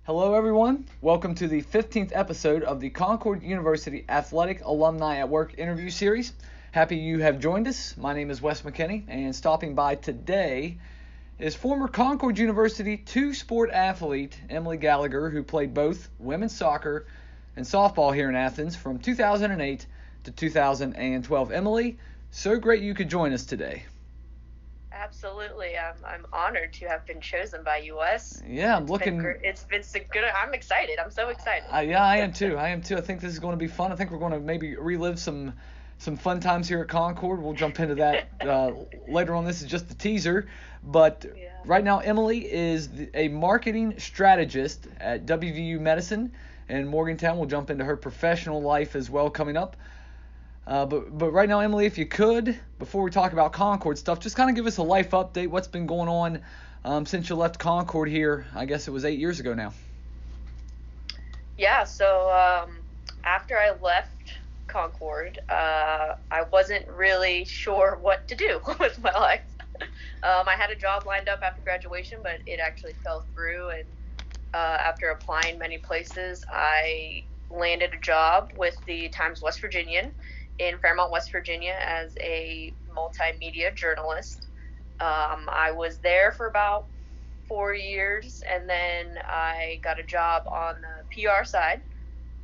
Hello, everyone. Welcome to the 15th episode of the Concord University Athletic Alumni at Work interview series. Happy you have joined us. My name is Wes McKinney, and stopping by today is former Concord University two-sport athlete Emily Gallagher, who played both women's soccer and softball here in Athens from 2008 to 2012. Emily, so great you could join us today. Absolutely. I'm honored to have been chosen by US. Yeah, It's been so good. I'm excited. I'm so excited. Yeah, I am too. I think this is going to be fun. I think we're going to maybe relive some fun times here at Concord. We'll jump into that later on. This is just the teaser. But Right now, Emily is a marketing strategist at WVU Medicine in Morgantown. We'll jump into her professional life as well coming up. But right now, Emily, if you could, before we talk about Concord stuff, just kind of give us a life update. What's been going on since you left Concord here? I guess it was 8 years ago now. Yeah, so after I left Concord, I wasn't really sure what to do with my life. I had a job lined up after graduation, but it actually fell through. And after applying many places, I landed a job with the Times West Virginian in Fairmont, West Virginia, as a multimedia journalist. I was there for about 4 years, and then I got a job on the PR side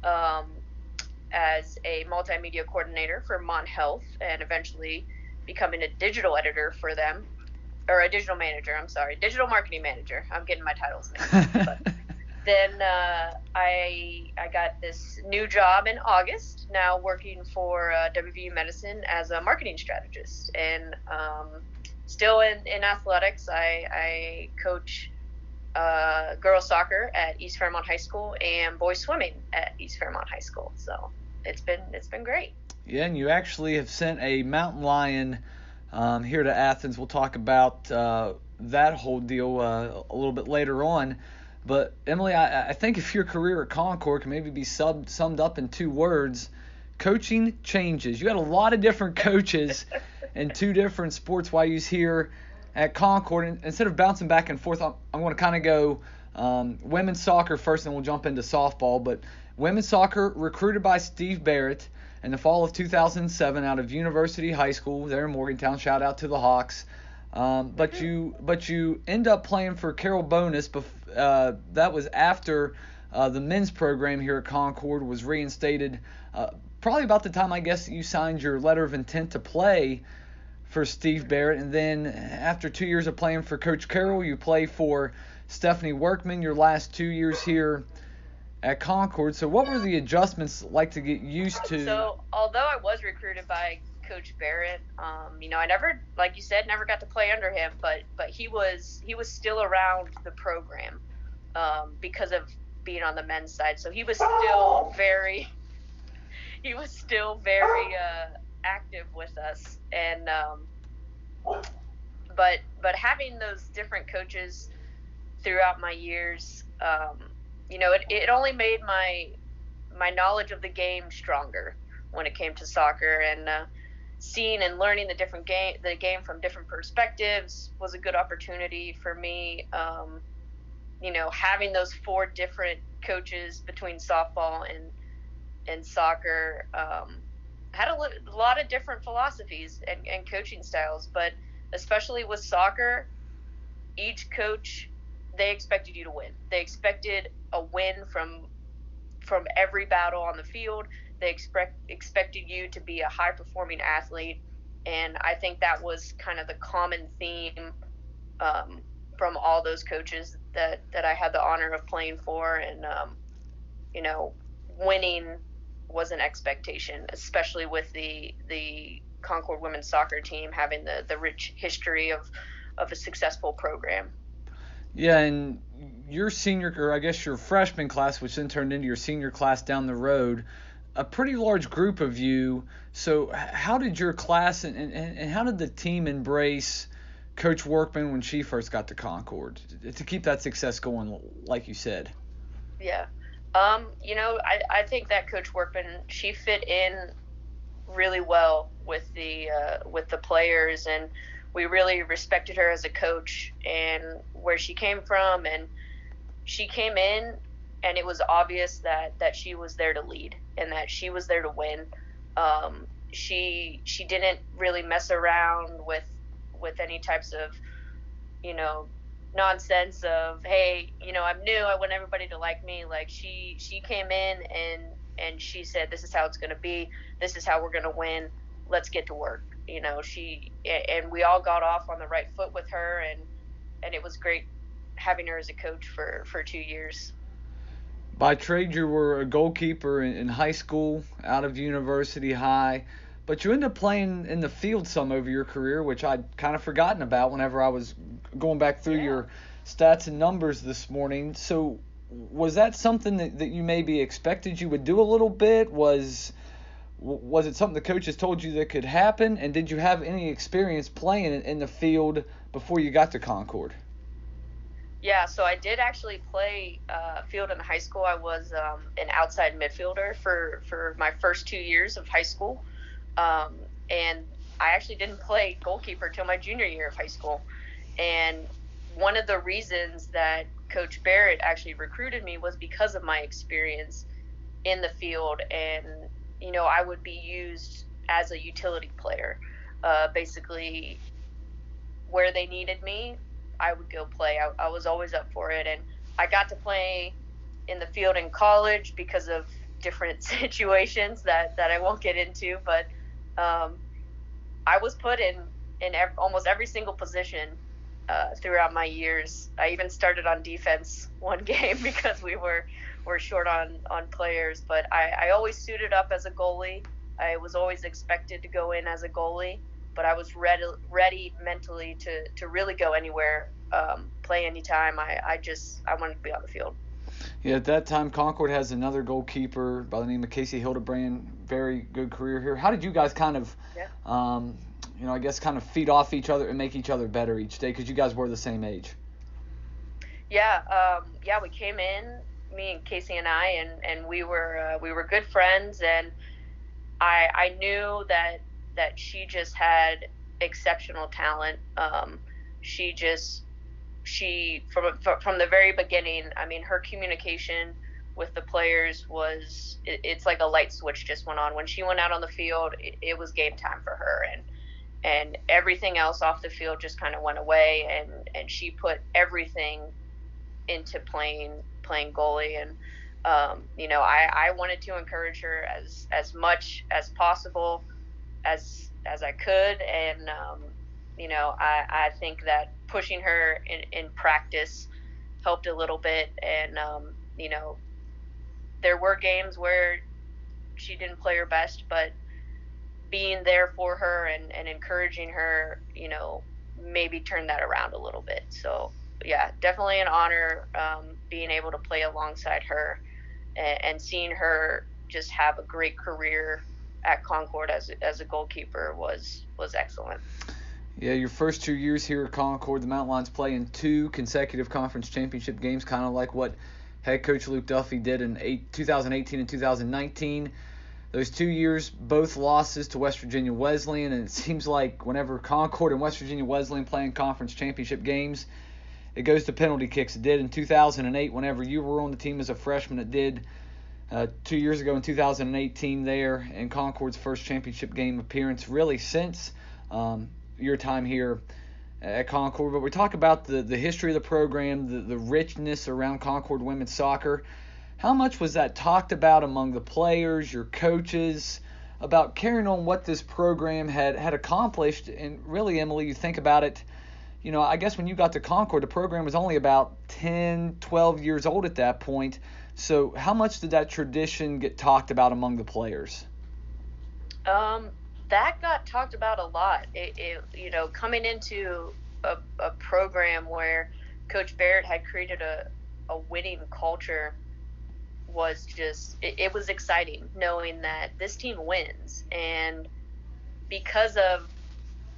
as a multimedia coordinator for Mon Health, and eventually becoming a digital editor for them, or a digital marketing manager. I'm getting my titles mixed. But then I got this new job in August, now working for WVU Medicine as a marketing strategist. And still in athletics, I coach girls soccer at East Fairmont High School and boys swimming at East Fairmont High School. So it's been great. Yeah, and you actually have sent a mountain lion here to Athens. We'll talk about that whole deal a little bit later on. But Emily, I think if your career at Concord can maybe be summed up in 2 words, coaching changes. You had a lot of different coaches in 2 different sports while you was here at Concord. And instead of bouncing back and forth, I'm going to kind of go women's soccer first, and we'll jump into softball. But women's soccer, recruited by Steve Barrett in the fall of 2007 out of University High School there in Morgantown. Shout out to the Hawks. But you end up playing for Carol Bonus. That was after the men's program here at Concord was reinstated. Probably about the time, I guess, you signed your letter of intent to play for Steve Barrett. And then after 2 years of playing for Coach Carroll, you play for Stephanie Workman your last 2 years here at Concord. So what were the adjustments like to get used to? So although I was recruited by Coach Barrett, I never, like you said, never got to play under him, but he was still around the program because of being on the men's side. So he was still very active with us, and but having those different coaches throughout my years, it only made my knowledge of the game stronger when it came to soccer, and seeing and learning the game from different perspectives was a good opportunity for me. Having those 4 different coaches between softball and soccer had a lot of different philosophies and coaching styles, but especially with soccer, each coach, they expected you to win. They expected a win from every battle on the field. They expected you to be a high-performing athlete, and I think that was kind of the common theme from all those coaches that I had the honor of playing for. And winning was an expectation, especially with the Concord women's soccer team having the rich history of a successful program. Yeah, and your your freshman class, which then turned into your senior class down the road, a pretty large group of you. So how did your class and how did the team embrace Coach Workman when she first got to Concord to keep that success going, like you said? Yeah. I think that Coach Workman, she fit in really well with the players, and we really respected her as a coach and where she came from. And she came in and it was obvious that she was there to lead and that she was there to win. She didn't really mess around with any types of, nonsense of, hey, I'm new, I want everybody to like me. Like she came in and she said, this is how it's going to be. This is how we're going to win. Let's get to work. And we all got off on the right foot with her, and it was great having her as a coach for 2 years. By trade, you were a goalkeeper in high school, out of university high, but you ended up playing in the field some over your career, which I'd kind of forgotten about whenever I was going back through your stats and numbers this morning. So was that something that you maybe expected you would do a little bit? Was it something the coaches told you that could happen? And did you have any experience playing in the field before you got to Concord? Yeah, so I did actually play field in high school. I was an outside midfielder for my first 2 years of high school. And I actually didn't play goalkeeper until my junior year of high school. And one of the reasons that Coach Barrett actually recruited me was because of my experience in the field. And, I would be used as a utility player. Basically, where they needed me, I would go play. I was always up for it. And I got to play in the field in college because of different situations that I won't get into. But I was put in almost every single position throughout my years. I even started on defense one game because we were short on players. But I always suited up as a goalie. I was always expected to go in as a goalie, but I was ready mentally to really go anywhere, play anytime. I wanted to be on the field. Yeah, at that time, Concord has another goalkeeper by the name of Casey Hildebrand. Very good career here. How did you guys kind of, I guess kind of feed off each other and make each other better each day? Because you guys were the same age. Yeah, we came in, me and Casey and I, and we were good friends, and I knew that she just had exceptional talent. She from the very beginning, I mean, her communication with the players it's like a light switch just went on. When she went out on the field, it was game time for her, and everything else off the field just kind of went away, and she put everything into playing goalie. And I wanted to encourage her as much as possible as I could, and I think that pushing her in practice helped a little bit. And there were games where she didn't play her best, but being there for her and encouraging her, maybe turned that around a little bit. So yeah, definitely an honor being able to play alongside her and seeing her just have a great career at Concord as a goalkeeper was excellent. Yeah, your first 2 years here at Concord, the Mountain Lions play in 2 consecutive conference championship games, kind of like what head coach Luke Duffy did in 2018 and 2019. Those 2 years, both losses to West Virginia Wesleyan, and it seems like whenever Concord and West Virginia Wesleyan play in conference championship games, it goes to penalty kicks. It did in 2008 whenever you were on the team as a freshman. It did 2 years ago in 2018 there in Concord's first championship game appearance, really since your time here at Concord. But we talk about the history of the program, the richness around Concord women's soccer. How much was that talked about among the players, your coaches, about carrying on what this program had accomplished? And really, Emily, you think about it, I guess when you got to Concord, the program was only about 10, 12 years old at that point. So how much did that tradition get talked about among the players? That got talked about a lot. Coming into a program where Coach Barrett had created a winning culture was just, it was exciting knowing that this team wins. And because of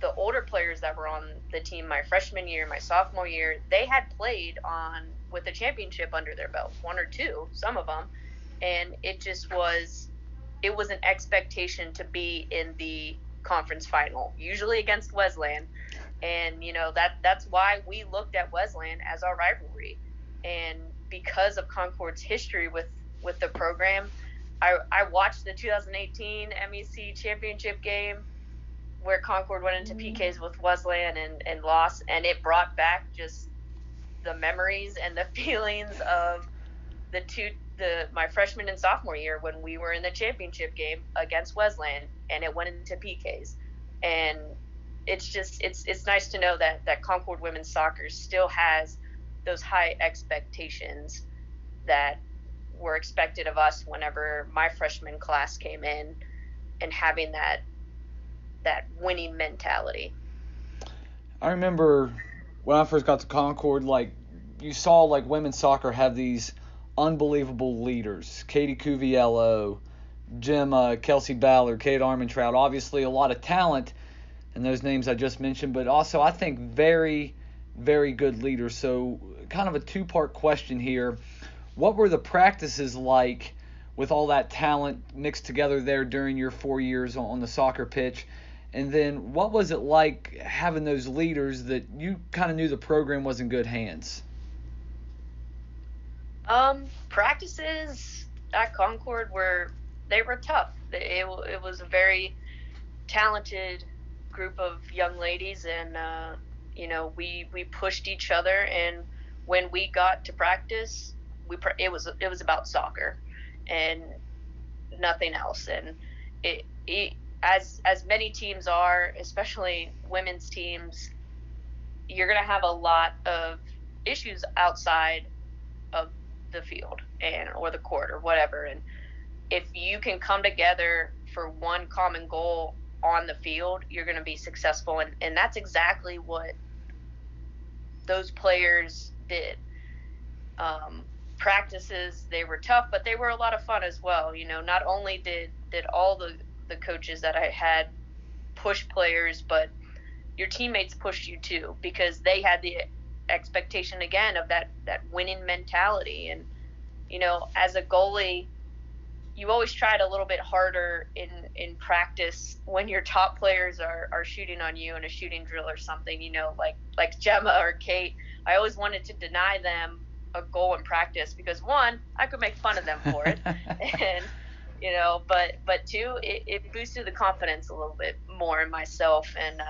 the older players that were on the team my freshman year, my sophomore year, they had played with a championship under their belt, 1 or 2, some of them. And it was an expectation to be in the conference final, usually against Wesleyan. And, that's why we looked at Wesleyan as our rivalry. And because of Concord's history with the program, I watched the 2018 MEC championship game where Concord went into PKs with Wesleyan and lost, and it brought back just the memories and the feelings of my freshman and sophomore year when we were in the championship game against Wesleyan and it went into PKs. And it's nice to know that Concord women's soccer still has those high expectations that were expected of us whenever my freshman class came in, and having that winning mentality. I remember when I first got to Concord, like, you saw like women's soccer have these unbelievable leaders: Katie Cuviello, Gemma, Kelsey Ballard, Kate Armentrout. Obviously a lot of talent in those names I just mentioned, but also I think very, very good leaders. So kind of a two-part question here. What were the practices like with all that talent mixed together there during your 4 years on the soccer pitch? And then what was it like having those leaders that you kind of knew the program was in good hands? Practices at Concord were tough. It was a very talented group of young ladies, and we pushed each other. And when we got to practice, it was about soccer and nothing else. And as many teams are, especially women's teams, you're going to have a lot of issues outside of the field or the court or whatever. And if you can come together for one common goal on the field, you're going to be successful. And that's exactly what those players did. Practices, they were tough, but they were a lot of fun as well. Not only did all the coaches that I had push players, but your teammates pushed you too, because they had the expectation again of that winning mentality. And as a goalie, you always tried a little bit harder in practice when your top players are shooting on you in a shooting drill or something, like Gemma or Kate. I always wanted to deny them a goal in practice because, one, I could make fun of them for it, and but two, it boosted the confidence a little bit more in myself. And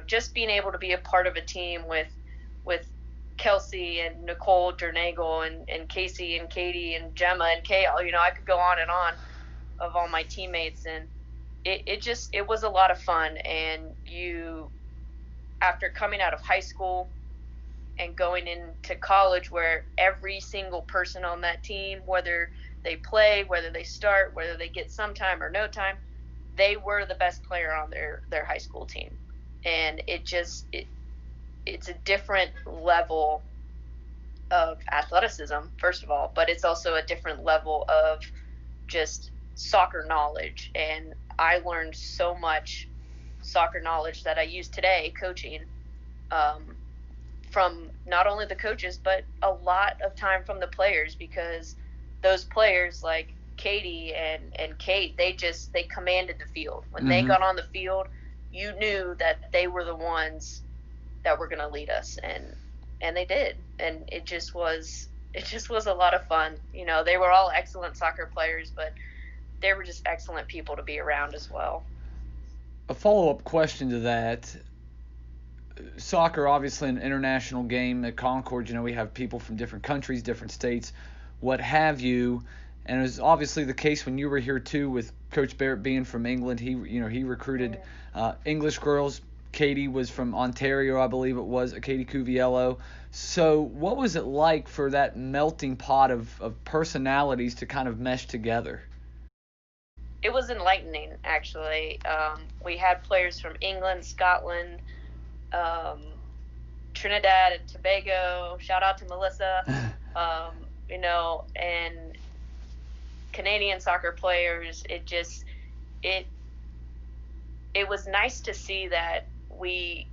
just being able to be a part of a team with Kelsey and Nicole Dernigal and Casey and Katie and Gemma and Kale, I could go on and on of all my teammates. And it was a lot of fun. And after coming out of high school and going into college, where every single person on that team, whether they play, whether they start, whether they get some time or no time, they were the best player on their high school team. And it's a different level of athleticism, first of all, but it's also a different level of just soccer knowledge. And I learned so much soccer knowledge that I use today coaching, from not only the coaches, but a lot of time from the players, because those players like Katie and Kate, they commanded the field. When they got on the field, you knew that they were the ones that were going to lead us, and they did. And it just was a lot of fun. They were all excellent soccer players, but they were just excellent people to be around as well. A follow-up question to that: soccer, obviously an international game at Concord. We have people from different countries, different states, what have you. And it was obviously the case when you were here too, with Coach Barrett being from England. He recruited English girls. Katie was from Ontario, I believe it was, Katie Cuviello. So what was it like for that melting pot of personalities to kind of mesh together? It was enlightening, actually. We had players from England, Scotland, Trinidad and Tobago. Shout out to Melissa. And Canadian soccer players. It was nice to see that we,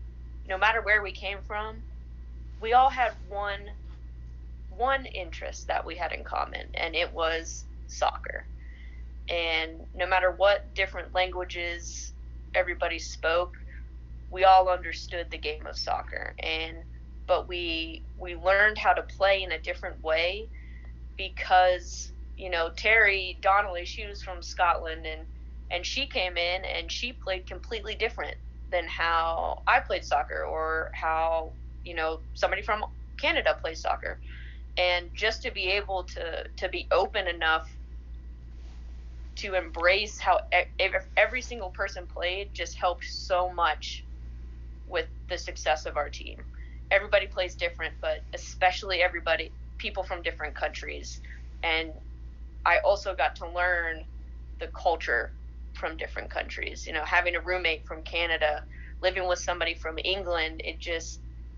no matter where we came from, we all had one interest that we had in common, and it was soccer. And no matter what different languages everybody spoke, we all understood the game of soccer. And but we learned how to play in a different way because, Terry Donnelly, she was from Scotland, and she came in and she played completely different than how I played soccer, or how, somebody from Canada plays soccer. And just to be able to be open enough to embrace how every single person played just helped so much with the success of our team. Everybody plays different, but especially people from different countries. And I also got to learn the culture from different countries. Having a roommate from Canada, living with somebody from England,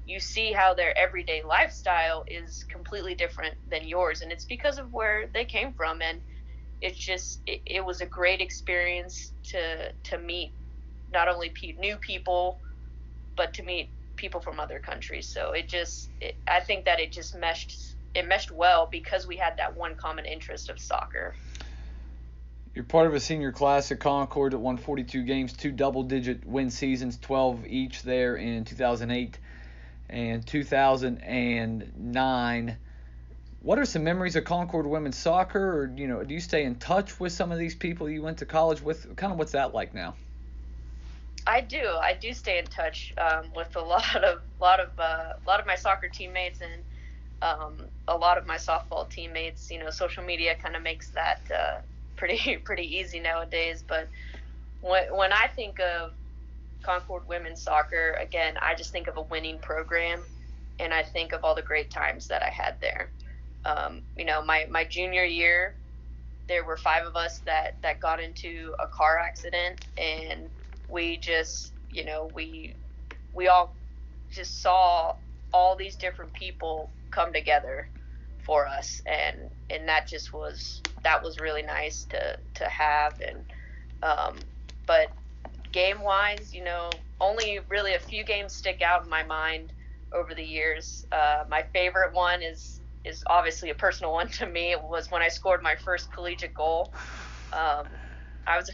you see how their everyday lifestyle is completely different than yours. And it's because of where they came from. And it was a great experience to meet not only new people, but to meet people from other countries. So I think that it meshed well because we had that one common interest of soccer. You're part of a senior class at Concord that won 42 games, 2 double-digit win seasons, 12 each there in 2008 and 2009. What are some memories of Concord women's soccer, or do you stay in touch with some of these people you went to college with? Kind of what's that like now? I do stay in touch with a lot of my soccer teammates and a lot of my softball teammates. Social media kind of makes that pretty easy nowadays. But when I think of Concord women's soccer, again, I just think of a winning program, and I think of all the great times that I had there. My junior year, there were 5 of us that got into a car accident, and we just, we all just saw all these different people come together for us, and that was really nice to have. And but game wise, only really a few games stick out in my mind over the years. My favorite one is obviously a personal one to me. It was when I scored my first collegiate goal. I was a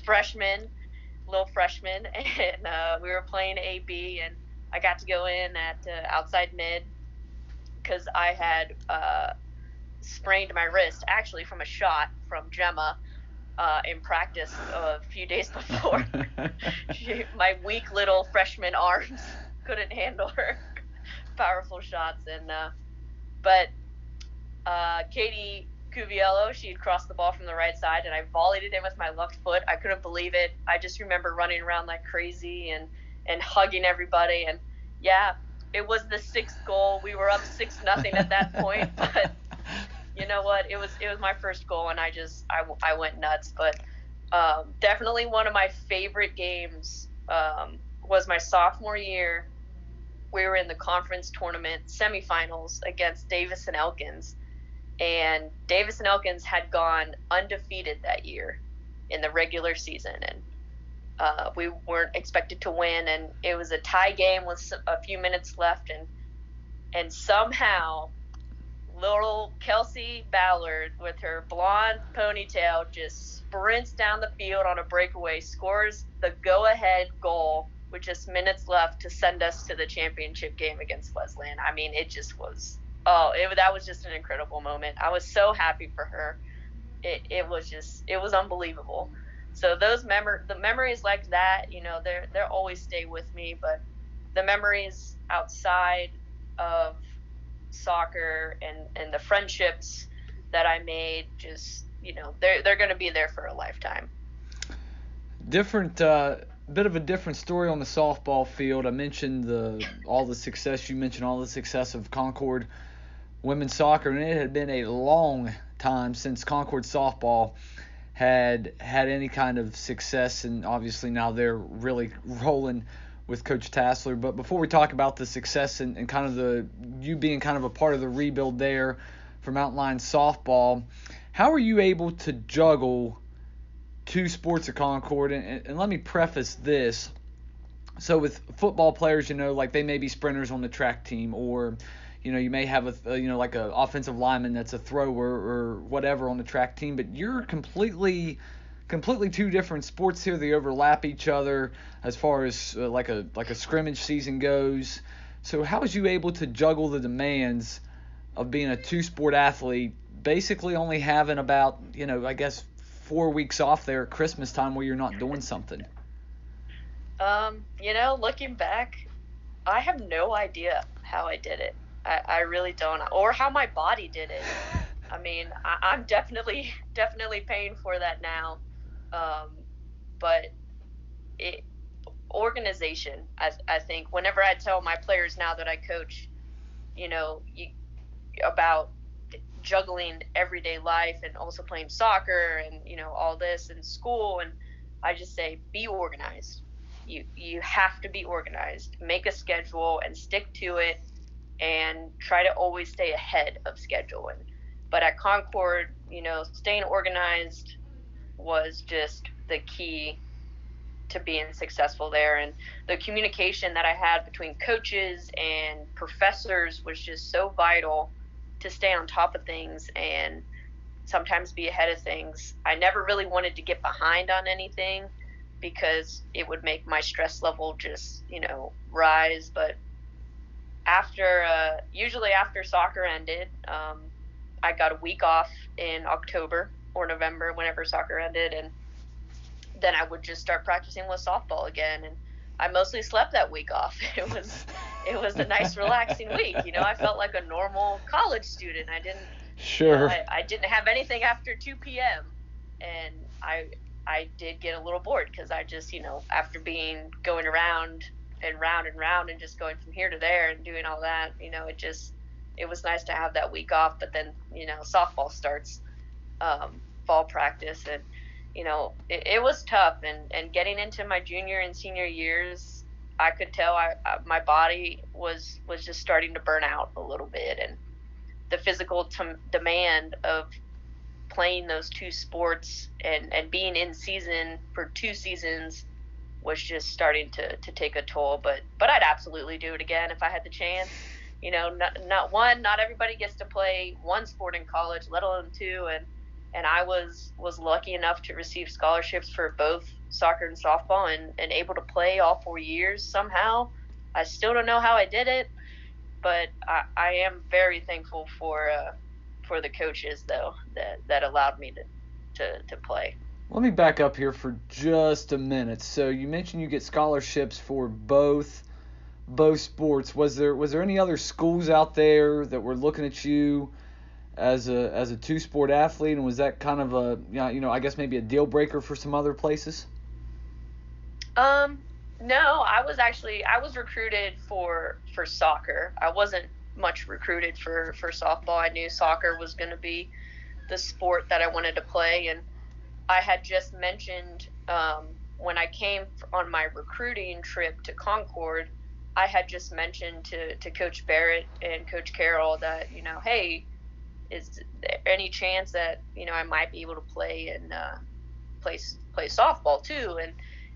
little freshman, and we were playing AB, and I got to go in at outside mid because I had sprained my wrist, actually from a shot from Gemma in practice a few days before. My weak little freshman arms couldn't handle her powerful shots, but Katie Cuviello, she had crossed the ball from the right side, and I volleyed it in with my left foot. I couldn't believe it. I just remember running around like crazy and hugging everybody. And yeah, it was the 6th goal. We were up 6-0 at that point, but you know what? It was my first goal, and I went nuts. But definitely one of my favorite games was my sophomore year. We were in the conference tournament semifinals against Davis and Elkins. And Davis and Elkins had gone undefeated that year in the regular season, and we weren't expected to win. And it was a tie game with a few minutes left, and somehow little Kelsey Ballard, with her blonde ponytail, just sprints down the field on a breakaway, scores the go-ahead goal with just minutes left to send us to the championship game against Wesleyan. I mean, it just was. That was just an incredible moment. I was so happy for her. It was unbelievable. So the memories like that, they'll always stay with me. But the memories outside of soccer and the friendships that I made, just, they're going to be there for a lifetime. Bit of a different story on the softball field. I mentioned all the success. You mentioned all the success of Concord women's soccer, and it had been a long time since Concord softball had any kind of success, and obviously now they're really rolling with Coach Tassler. But before we talk about the success and kind of you being kind of a part of the rebuild there for Mountain Lions softball, how are you able to juggle 2 sports at Concord? And let me preface this. So with football players, like they may be sprinters on the track team, or you may have like a offensive lineman that's a thrower or whatever on the track team, but you're completely 2 different sports here. They overlap each other as far as like a scrimmage season goes. So how was you able to juggle the demands of being a two-sport athlete, basically only having about, I guess 4 weeks off there at Christmas time where you're not doing something? Looking back, I have no idea how I did it. I really don't, or how my body did it. I mean, I'm definitely paying for that now. But organization, I think, whenever I tell my players now that I coach, about juggling everyday life and also playing soccer and, all this in school, and I just say, be organized. You have to be organized. Make a schedule and stick to it, and try to always stay ahead of schedule. But at Concord, staying organized was just the key to being successful there. And the communication that I had between coaches and professors was just so vital to stay on top of things and sometimes be ahead of things. I never really wanted to get behind on anything because it would make my stress level just, rise. But usually after soccer ended, I got a week off in October or November, whenever soccer ended, and then I would just start practicing with softball again. And I mostly slept that week off. It was a nice, relaxing week. I felt like a normal college student. I didn't. Sure. I didn't have anything after 2 p.m. And I did get a little bored because I just, after going around and round and round and just going from here to there and doing all that, it was nice to have that week off. But then, softball starts, fall practice, and it was tough. And getting into my junior and senior years, I could tell my body was just starting to burn out a little bit, and the physical demand of playing those two sports and being in season for 2 seasons was just starting to take a toll. But I'd absolutely do it again if I had the chance. Not everybody gets to play one sport in college, let alone 2, and I was lucky enough to receive scholarships for both soccer and softball, and able to play all 4 years somehow. I still don't know how I did it, but I am very thankful for the coaches, though, that allowed me to play. Let me back up here for just a minute. So you mentioned you get scholarships for both sports. Was there any other schools out there that were looking at you as a two-sport athlete, and was that kind of I guess maybe a deal breaker for some other places? No, I was recruited for soccer. I wasn't much recruited for softball. I knew soccer was going to be the sport that I wanted to play, and I had just mentioned when I came on my recruiting trip to Concord, I had just mentioned to Coach Barrett and Coach Carroll that, hey, is there any chance that, I might be able to play and play softball too?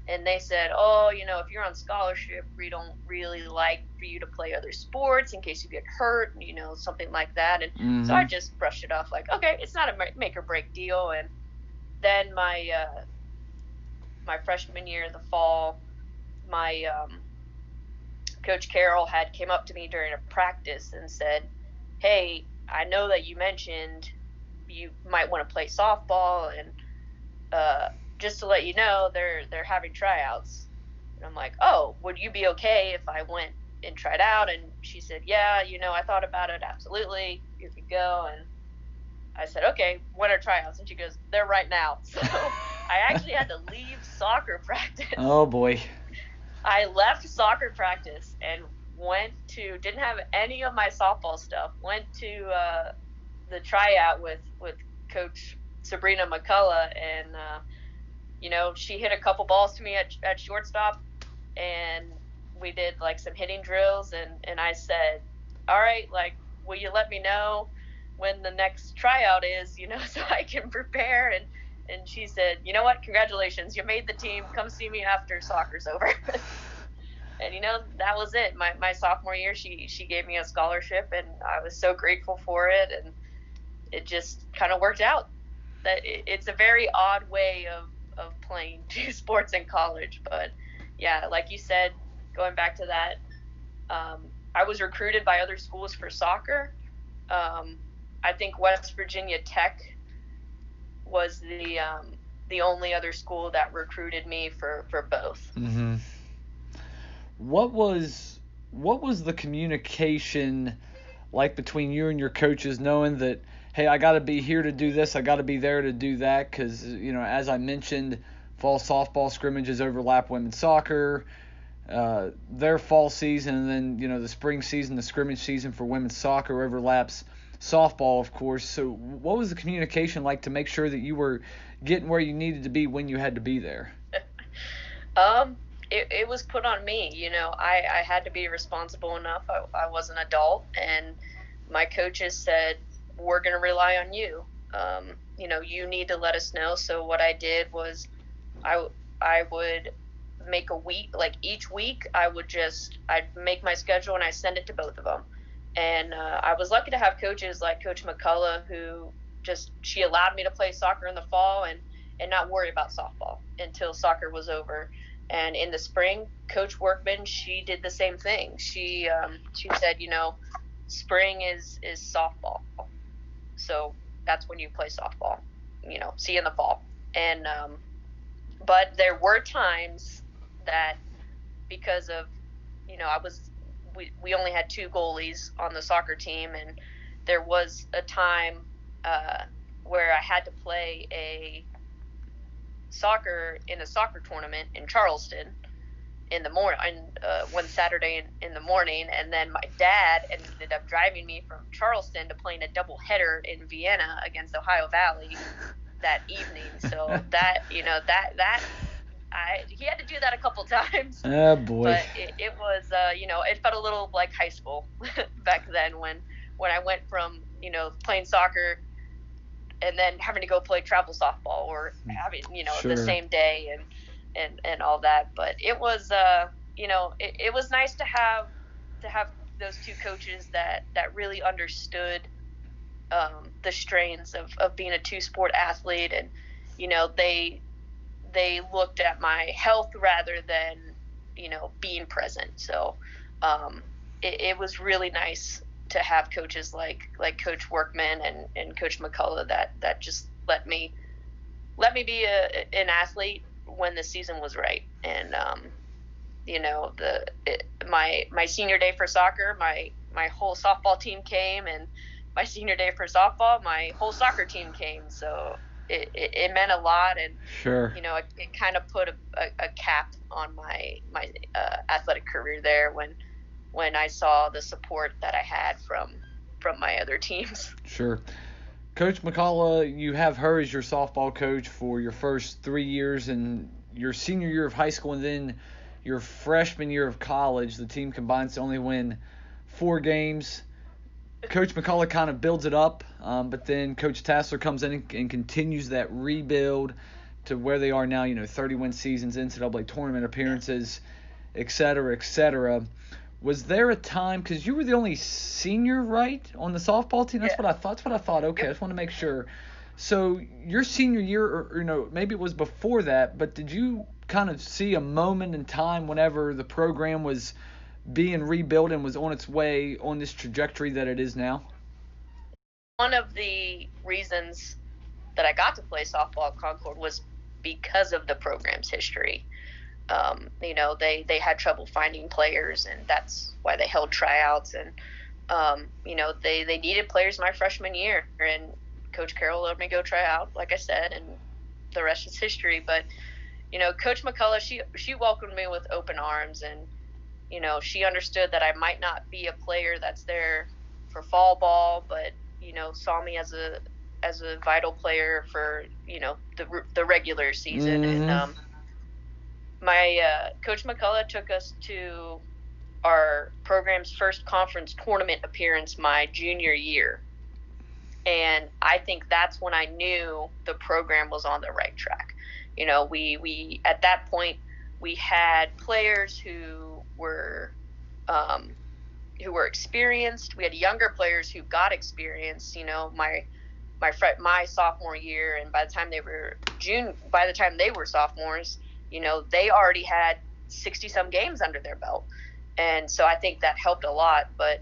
And they said, oh, if you're on scholarship, we don't really like for you to play other sports in case you get hurt, something like that. And so I just brushed it off like, okay, it's not a make or break deal. And then my freshman year in the fall, my Coach Carroll came up to me during a practice and said, hey, I know that you mentioned you might want to play softball, and just to let you know, they're having tryouts. And I'm like, oh, would you be okay if I went and tried out? And she said, yeah, I thought about it. Absolutely. You could go. And I said, okay, when are tryouts? And she goes, they're right now. So I actually had to leave soccer practice. Oh, boy. I left soccer practice and didn't have any of my softball stuff, went to the tryout with Coach Sabrina McCullough, and she hit a couple balls to me at shortstop, and we did like some hitting drills, and I said, all right, like, will you let me know when the next tryout is, so I can prepare? And she said, you know what, congratulations, you made the team, come see me after soccer's over. And that was it. My sophomore year, she gave me a scholarship, and I was so grateful for it, and it just kind of worked out. That it's a very odd way of playing 2 sports in college, but yeah, like you said, going back to that, I was recruited by other schools for soccer. I think West Virginia Tech was the only other school that recruited me for both. Mm-hmm. What was the communication like between you and your coaches, knowing that, hey, I got to be here to do this, I got to be there to do that? Because, as I mentioned, fall softball scrimmages overlap women's soccer, their fall season, and then, the spring season, the scrimmage season for women's soccer overlaps softball, of course. So what was the communication like to make sure that you were getting where you needed to be when you had to be there? It was put on me. I had to be responsible enough. I was an adult, and my coaches said, we're going to rely on you. You need to let us know. So what I did was I would make a week, like each week I'd make my schedule and I send it to both of them. And I was lucky to have coaches like Coach McCullough, who she allowed me to play soccer in the fall and not worry about softball until soccer was over. And in the spring, Coach Workman, she did the same thing. She said, spring is softball. So that's when you play softball, see you in the fall. And, but there were times that because of, we only had 2 goalies on the soccer team, and there was a time where I had to play in a soccer tournament in Charleston in the morning, one Saturday in the morning, and then my dad ended up driving me from Charleston to playing a doubleheader in Vienna against Ohio Valley that evening. So that he had to do that a couple times. Oh boy! But it was it felt a little like high school back then when I went from playing soccer and then having to go play travel softball or having Sure. the same day and all that. But it was it was nice to have those 2 coaches that really understood the strains of being a 2-sport athlete, and they looked at my health rather than being present. So it was really nice to have coaches like Coach Workman and Coach McCullough that just let me be an athlete when the season was right. And my senior day for soccer, my whole softball team came, and my senior day for softball, my whole soccer team came. So it meant a lot, and sure, it kind of put a cap on my athletic career there when I saw the support that I had from my other teams. Sure. Coach McCullough, you have her as your softball coach for your first 3 years, and your senior year of high school, and then your freshman year of college. The team combines to only win 4 games. Coach McCullough kind of builds it up, but then Coach Tassler comes in and continues that rebuild to where they are now, 31 seasons, NCAA tournament appearances, et cetera, et cetera. Was there a time, because you were the only senior, right, on the softball team? That's what I thought. Okay, I just want to make sure. So your senior year, or maybe it was before that, but did you kind of see a moment in time whenever the program was being rebuilt and was on its way on this trajectory that it is now? One of the reasons that I got to play softball at Concord was because of the program's history. They had trouble finding players, and that's why they held tryouts. And, they needed players my freshman year, and Coach Carroll let me go try out, like I said, and the rest is history. But, Coach McCullough, she welcomed me with open arms, and, she understood that I might not be a player that's there for fall ball, but, saw me as a vital player for, the regular season. Mm-hmm. And, my Coach McCullough took us to our program's first conference tournament appearance my junior year. And I think that's when I knew the program was on the right track. We at that point, we had players who were experienced. We had younger players who got experience. My sophomore year, and by the time they were sophomores, they already had 60-some games under their belt. And so I think that helped a lot. But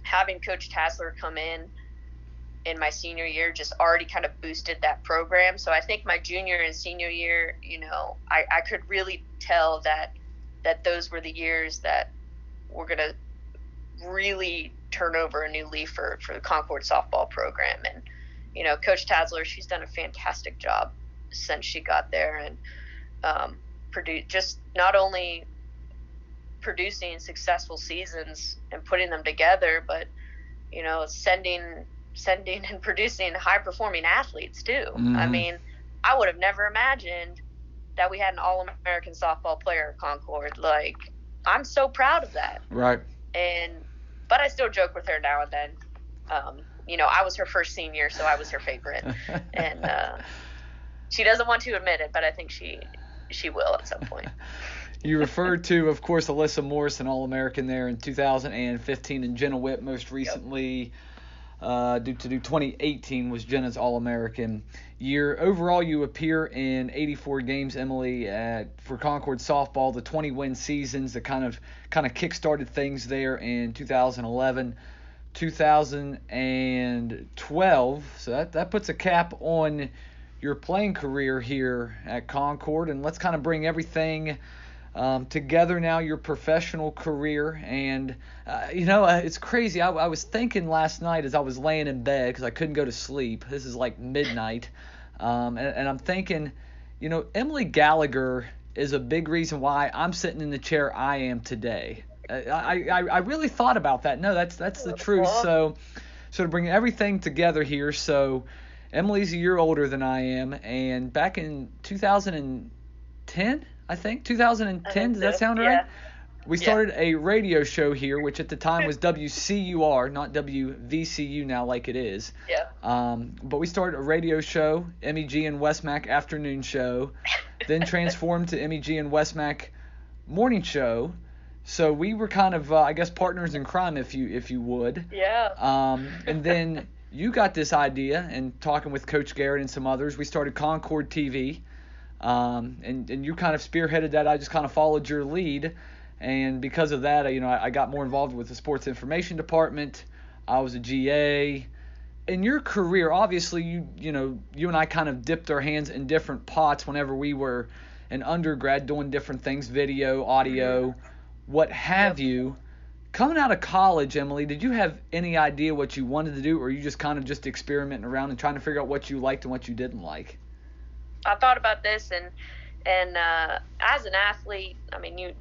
having Coach Tasler come in my senior year just already kind of boosted that program. So I think my junior and senior year, I could really tell that those were the years that were going to really turn over a new leaf for the Concord softball program. And, Coach Tasler, she's done a fantastic job since she got there, and just not only producing successful seasons and putting them together, but, sending and producing high-performing athletes, too. Mm-hmm. I mean, I would have never imagined that we had an All-American softball player at Concord. Like, I'm so proud of that. Right. But I still joke with her now and then. I was her first senior, so I was her favorite. And she doesn't want to admit it, but I think she will at some point. You referred to, of course, Alyssa Morrison, All-American there in 2015, and Jenna Witt most recently. Yep. 2018 was Jenna's All-American year. Overall, you appear in 84 games, Emily, for Concord softball. The 20-win seasons that kind of kick-started things there in 2011, 2012. So that puts a cap on your playing career here at Concord. And let's kind of bring everything together now, your professional career. And it's crazy. I was thinking last night as I was laying in bed, because I couldn't go to sleep. This is like midnight, and I'm thinking, Emily Gallagher is a big reason why I'm sitting in the chair I am today. I really thought about that. No, that's the truth. So to bring everything together here, so Emily's a year older than I am, and back in 2010, I think 2010. Does that sound right? Yeah. We started a radio show here, which at the time was WCUR, not WVCU now like it is. Yeah. But we started a radio show, MEG and Westmac afternoon show, then transformed to MEG and Westmac morning show. So we were kind of, I guess, partners in crime, if you would. Yeah. And then you got this idea, and talking with Coach Garrett and some others, we started Concord TV. And you kind of spearheaded that. I just kind of followed your lead, and because of that, I got more involved with the sports information department. I was a GA. In your career, obviously, you and I kind of dipped our hands in different pots whenever we were an undergrad, doing different things, video, audio, what have you. Coming out of college, Emily, did you have any idea what you wanted to do, or you just kind of just experimenting around and trying to figure out what you liked and what you didn't like? I thought about this, and as an athlete, I mean,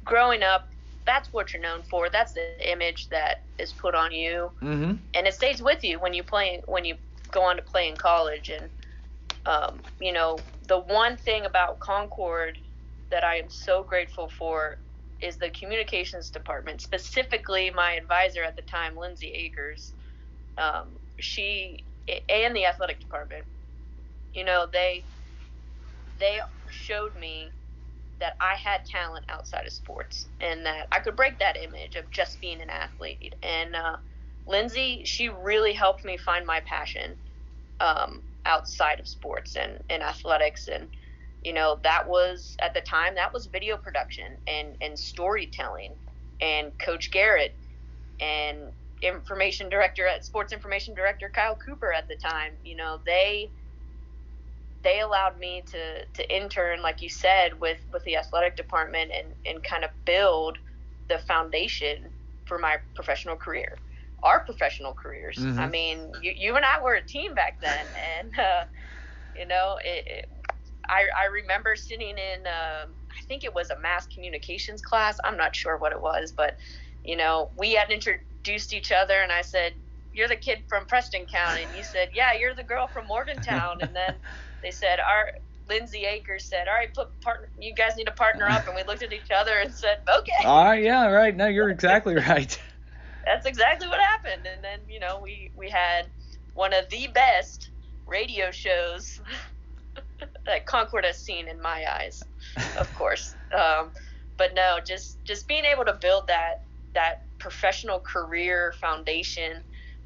growing up, that's what you're known for. That's the image that is put on you, mm-hmm. and it stays with you when you go on to play in college. And the one thing about Concord that I am so grateful for is the communications department, specifically my advisor at the time, Lindsay Akers. She and the athletic department. They showed me that I had talent outside of sports, and that I could break that image of just being an athlete. And Lindsay, she really helped me find my passion outside of sports and athletics. And that was, at the time, that was video production and storytelling. And Coach Garrett and sports information director Kyle Cooper at the time, they allowed me to intern, like you said, with the athletic department and kind of build the foundation for my professional career, our professional careers. Mm-hmm. I mean, you and I were a team back then, and I remember sitting in I think it was a mass communications class. I'm not sure what it was, but we had introduced each other, and I said, "You're the kid from Preston County," and you said, "Yeah, you're the girl from Morgantown," and then they said, Lindsay Akers said, "All right, you guys need to partner up." And we looked at each other and said, "Okay." All right, yeah, right. No, you're exactly right. That's exactly what happened. And then, we had one of the best radio shows that Concord has seen in my eyes, of course. But no, just being able to build that professional career foundation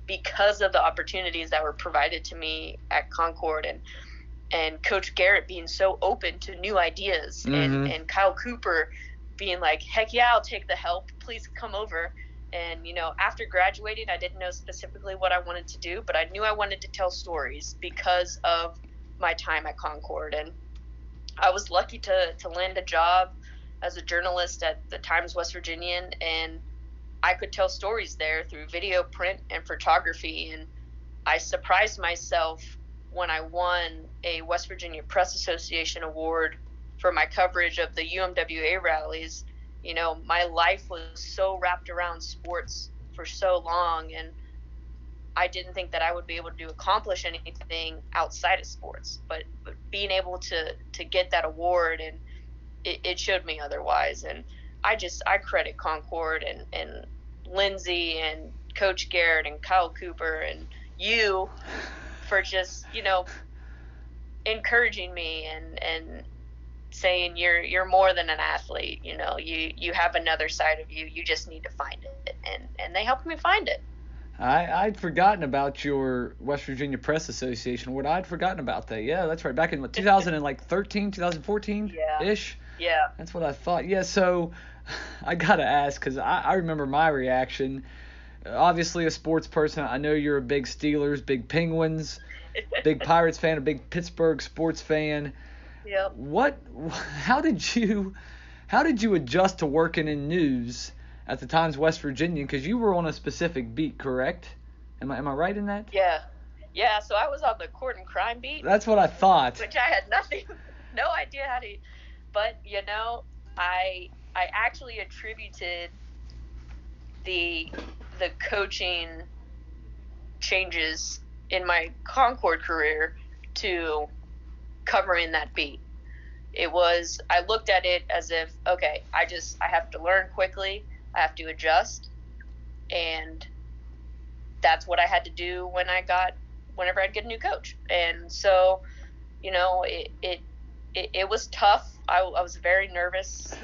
because of the opportunities that were provided to me at Concord, and Coach Garrett being so open to new ideas, mm-hmm. and Kyle Cooper being like, heck yeah, I'll take the help. Please come over. And, after graduating, I didn't know specifically what I wanted to do, but I knew I wanted to tell stories because of my time at Concord. And I was lucky to land a job as a journalist at the Times West Virginian, and I could tell stories there through video, print, and photography. And I surprised myself when I won a West Virginia Press Association award for my coverage of the UMWA rallies. My life was so wrapped around sports for so long, and I didn't think that I would be able to accomplish anything outside of sports. But being able to get that award, and it showed me otherwise. And I credit Concord and Lindsay and Coach Garrett and Kyle Cooper and you for just, encouraging me and saying you're more than an athlete. You have another side of you. You just need to find it. And they helped me find it. I'd forgotten about your West Virginia Press Association award. I'd forgotten about that. Yeah, that's right. Back in 2013, 2014-ish? Yeah. That's what I thought. Yeah, so I got to ask, because I remember my reaction. Obviously a sports person. I know you're a big Steelers, big Penguins, big Pirates fan, a big Pittsburgh sports fan. Yep. How did you adjust to working in news at the Times West Virginian? Because you were on a specific beat, correct? Am I right in that? Yeah. So I was on the court and crime beat. That's what I thought. Which I had no idea how to. But I actually attributed the coaching changes in my Concord career to covering that beat. I looked at it as if, okay, I have to learn quickly. I have to adjust. And that's what I had to do whenever I'd get a new coach. And so, it was tough. I was very nervous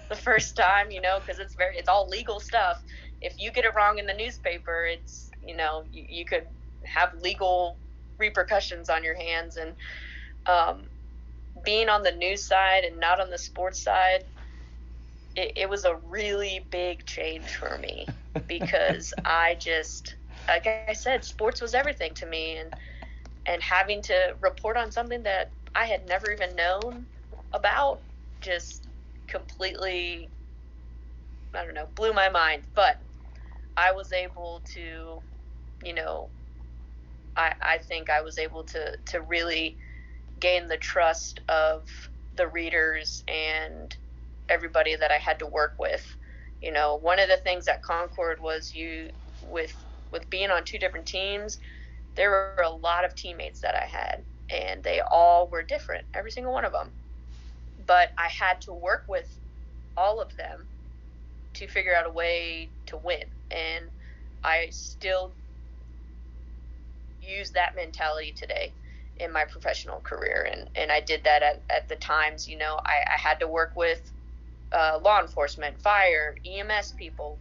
the first time, because it's all legal stuff. If you get it wrong in the newspaper, it's, you could have legal repercussions on your hands. And being on the news side and not on the sports side, it was a really big change for me because I just, like I said, sports was everything to me, and having to report on something that I had never even known about just completely, I don't know, blew my mind. But I was able to, I think I was able to really gain the trust of the readers and everybody that I had to work with. One of the things at Concord was with being on two different teams, there were a lot of teammates that I had, and they all were different, every single one of them. But I had to work with all of them to figure out a way to win. And I still use that mentality today in my professional career. And I did that at the Times. I had to work with law enforcement, fire, EMS people,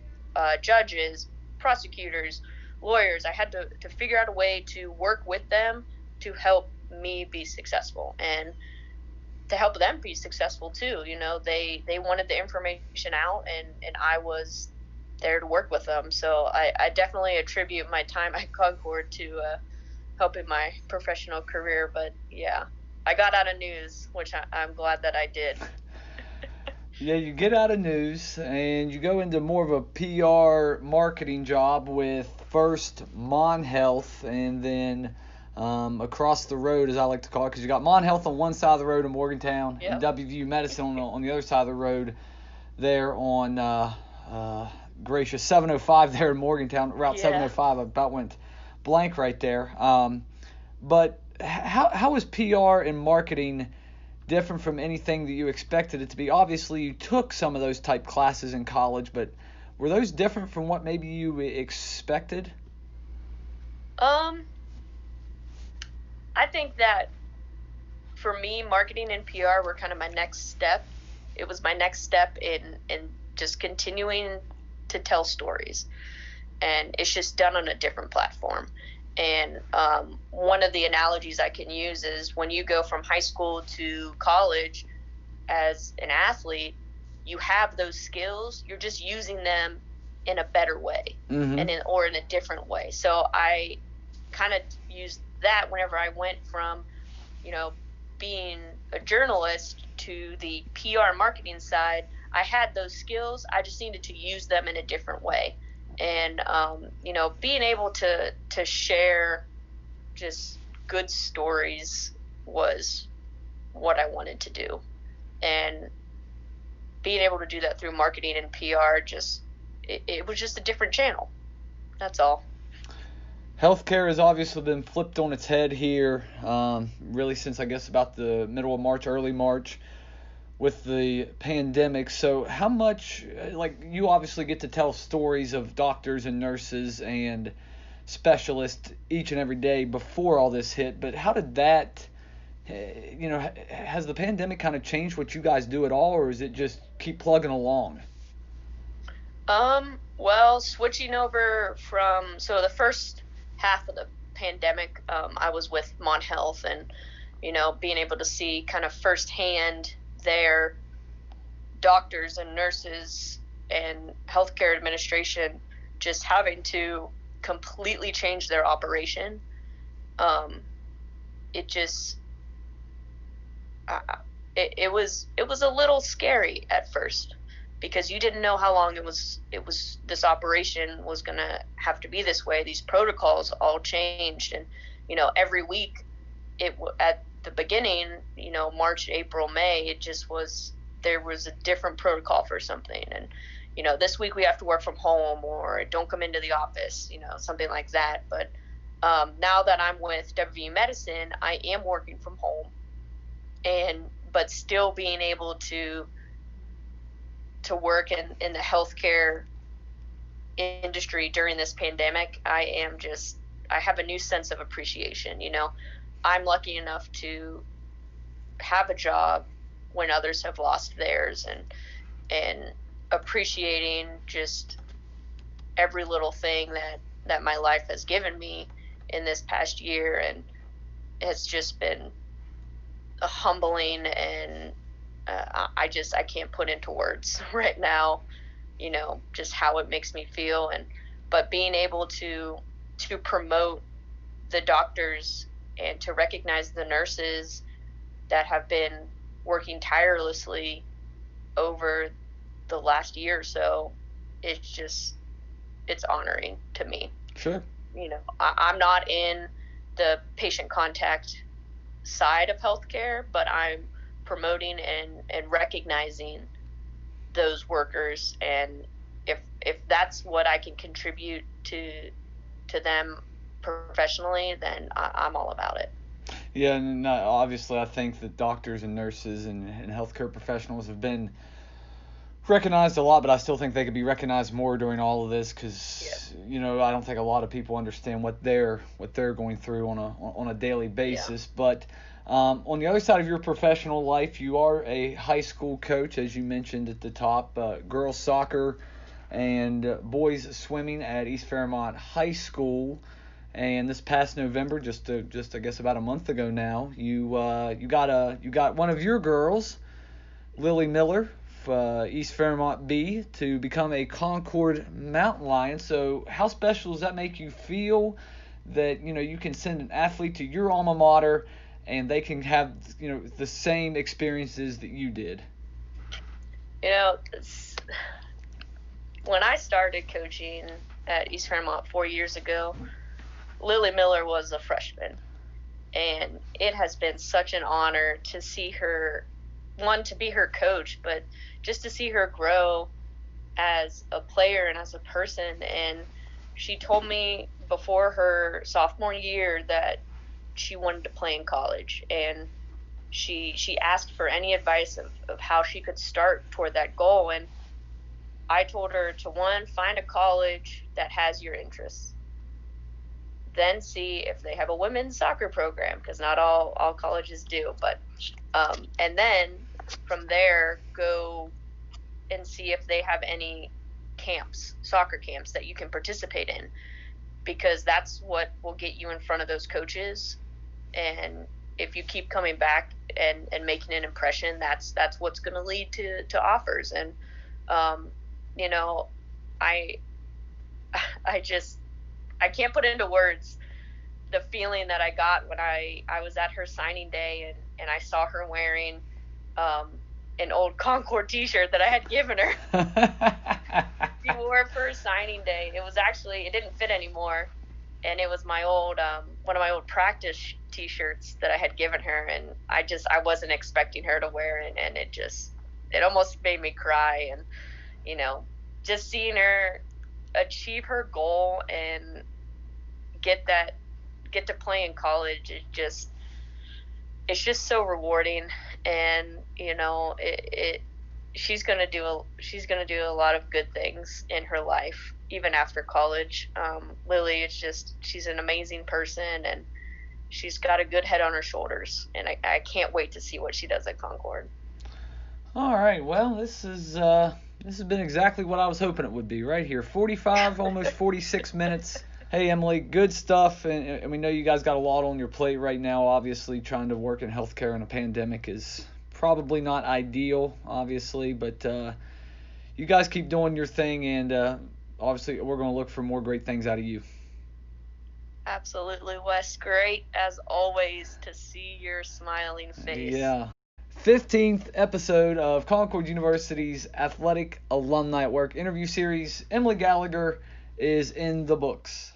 judges, prosecutors, lawyers. I had to figure out a way to work with them to help me be successful and to help them be successful too. They wanted the information out, and I was there to work with them. So I definitely attribute my time at Concord to helping my professional career. But yeah, I got out of news, which I'm glad that I did. Yeah, you get out of news and you go into more of a PR marketing job with first Mon Health, and then across the road, as I like to call it, because you got Mon Health on one side of the road in Morgantown, yep, and WVU Medicine on the other side of the road there on gracious 705 there in Morgantown, Route 705. I about went blank right there. But how is PR and marketing different from anything that you expected it to be? Obviously, you took some of those type classes in college, but were those different from what maybe you expected? I think that for me, marketing and PR were kind of my next step. It was my next step in just continuing to tell stories. And it's just done on a different platform. And one of the analogies I can use is when you go from high school to college as an athlete, you have those skills, you're just using them in a better way, Mm-hmm. and in a different way. So I kind of used that whenever I went from, being a journalist to the PR marketing side. I had those skills. I just needed to use them in a different way. And, being able to share just good stories was what I wanted to do. And being able to do that through marketing and PR, it was just a different channel. That's all. Healthcare has obviously been flipped on its head here, really since I guess about the middle of March, early March, with the pandemic. So how much, you obviously get to tell stories of doctors and nurses and specialists each and every day before all this hit, but how did that, has the pandemic kind of changed what you guys do at all, or is it just keep plugging along? Well, switching over so the first half of the pandemic, I was with Mon Health, and, being able to see kind of firsthand their doctors and nurses and healthcare administration just having to completely change their operation. It was a little scary at first, because you didn't know how long this operation was going to have to be this way. These protocols all changed, and every week at the beginning, March, April, May, there was a different protocol for something. And this week we have to work from home, or don't come into the office, something like that. But now that I'm with WVU Medicine, I am working from home, but still being able to work in the healthcare industry during this pandemic. I have a new sense of appreciation. I'm lucky enough to have a job when others have lost theirs, and appreciating just every little thing that my life has given me in this past year. And it's just been a humbling, and I can't put into words right now, just how it makes me feel. But being able to promote the doctors and to recognize the nurses that have been working tirelessly over the last year or so, it's honoring to me. Sure. I'm not in the patient contact side of healthcare, but I'm promoting and recognizing those workers, and if that's what I can contribute to them professionally, then I'm all about it. Yeah, and obviously I think that doctors and nurses and healthcare professionals have been recognized a lot, but I still think they could be recognized more during all of this, because I don't think a lot of people understand what they're going through on a daily basis. Yeah. But on the other side of your professional life, you are a high school coach, as you mentioned at the top, girls soccer and boys swimming at East Fairmont High School. And this past November, just I guess about a month ago now, you got one of your girls, Lily Miller, East Fairmont B, to become a Concord Mountain Lion. So how special does that make you feel that you can send an athlete to your alma mater and they can have the same experiences that you did? When I started coaching at East Fairmont 4 years ago, Lily Miller was a freshman, and it has been such an honor to see her, to be her coach, but just to see her grow as a player and as a person. And she told me before her sophomore year that she wanted to play in college, and she asked for any advice of how she could start toward that goal. And I told her to, one, find a college that has your interests. Then see if they have a women's soccer program, because not all colleges do. But and then from there, go and see if they have any soccer camps that you can participate in, because that's what will get you in front of those coaches and if you keep coming back and making an impression, that's what's going to lead to offers. And you know, I I can't put into words the feeling that I got when I was at her signing day, and I saw her wearing an old Concord t-shirt that I had given her. She wore it for her signing day. It didn't fit anymore, and it was my old one of my old practice t-shirts that I had given her, and I wasn't expecting her to wear it, and it almost made me cry. And just seeing her achieve her goal and get to play in college, it's just so rewarding. And she's gonna do a lot of good things in her life even after college. Lily, she's an amazing person, and she's got a good head on her shoulders, and I can't wait to see what she does at Concord. All right, well, this has been exactly what I was hoping it would be right here. 45, almost 46 minutes. Hey, Emily, good stuff. And we know you guys got a lot on your plate right now. Obviously, trying to work in healthcare in a pandemic is probably not ideal, obviously. But you guys keep doing your thing, and obviously we're going to look for more great things out of you. Absolutely, Wes. Great, as always, to see your smiling face. Yeah. 15th episode of Concord University's Athletic Alumni at Work interview series. Emily Gallagher is in the books.